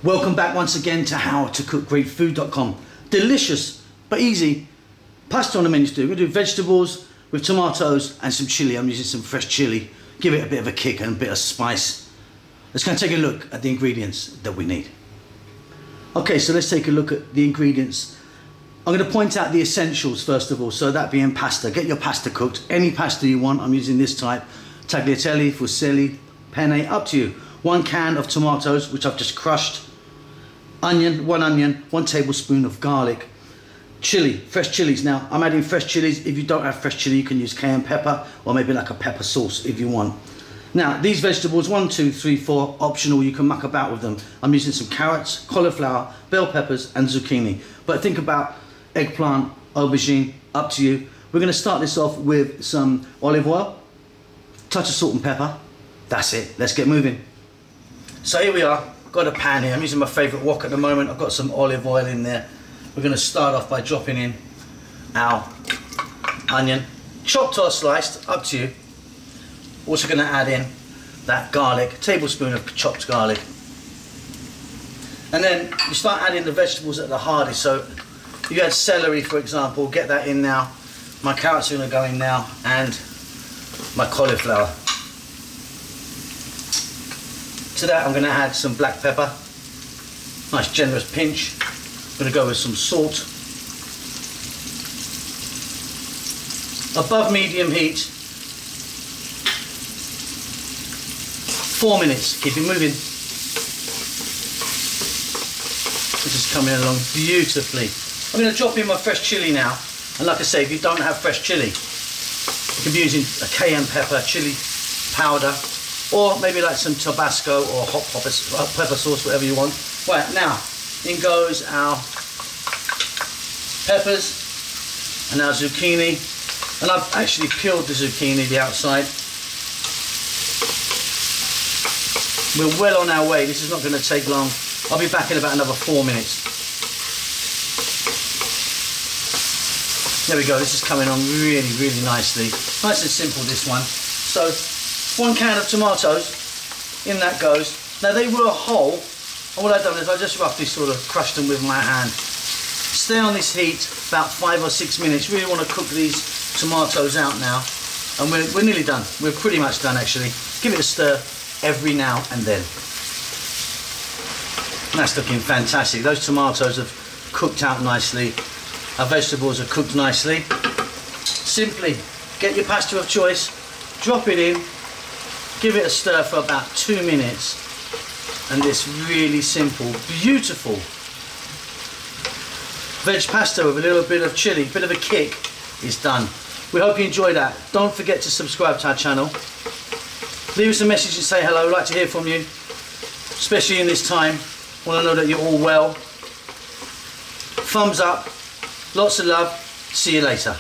Welcome back once again to howtocookgreatfood.com. Delicious but easy pasta on the menu today. We're going to do vegetables with tomatoes and some chili. I'm using some fresh chili. Give it a bit of a kick and a bit of spice. Let's go and take a look at the ingredients that we need. Okay, so let's take a look at the ingredients. I'm going to point out the essentials first of all. So that being pasta. Get your pasta cooked. Any pasta you want. I'm using this type. Tagliatelle, fusilli, penne, up to you. 1 can of tomatoes, which I've just crushed. Onion, 1 tablespoon of garlic. Chili, fresh chilies. Now, I'm adding fresh chilies. If you don't have fresh chili, you can use cayenne pepper or maybe like a pepper sauce if you want. Now, these vegetables, 1, 2, 3, 4, optional. You can muck about with them. I'm using some carrots, cauliflower, bell peppers, and zucchini. But think about eggplant, aubergine, up to you. We're going to start this off with some olive oil, touch of salt and pepper. That's it. Let's get moving. So here we are. Got a pan here. I'm using my favourite wok at the moment. I've got some olive oil in there. We're going to start off by dropping in our onion, chopped or sliced, up to you. Also going to add in that garlic, tablespoon of chopped garlic. And then you start adding the vegetables at the hardest. So if you had celery, for example, get that in now. My carrots are going to go in now, and my cauliflower. To that I'm going to add some black pepper, nice generous pinch. I'm going to go with some salt. Above medium heat, 4 minutes, keep it moving. This is coming along beautifully. I'm going to drop in my fresh chili now, and like I say, if you don't have fresh chili, you can be using a cayenne pepper, chili powder, or maybe like some Tabasco or hot pepper sauce, whatever you want. Right, now in goes our peppers and our zucchini. And I've actually peeled the zucchini, the outside. We're well on our way. This is not going to take long. I'll be back in about another 4 minutes. There we go. This is coming on really, really nicely. Nice and simple, this one. So 1 can of tomatoes, in that goes. Now they were whole, and what I've done is I just roughly sort of crushed them with my hand. Stay on this heat about 5 or 6 minutes. Really want to cook these tomatoes out now, and we're nearly done. We're pretty much done actually. Give it a stir every now and then. That's looking fantastic. Those tomatoes have cooked out nicely. Our vegetables are cooked nicely. Simply get your pasta of choice, drop it in, give it a stir for about 2 minutes, and this really simple, beautiful veg pasta with a little bit of chili, bit of a kick, is done. We hope you enjoyed that. Don't forget to subscribe to our channel. Leave us a message and say hello. We'd like to hear from you, especially in this time. Want to know that you're all well. Thumbs up, lots of love. See you later.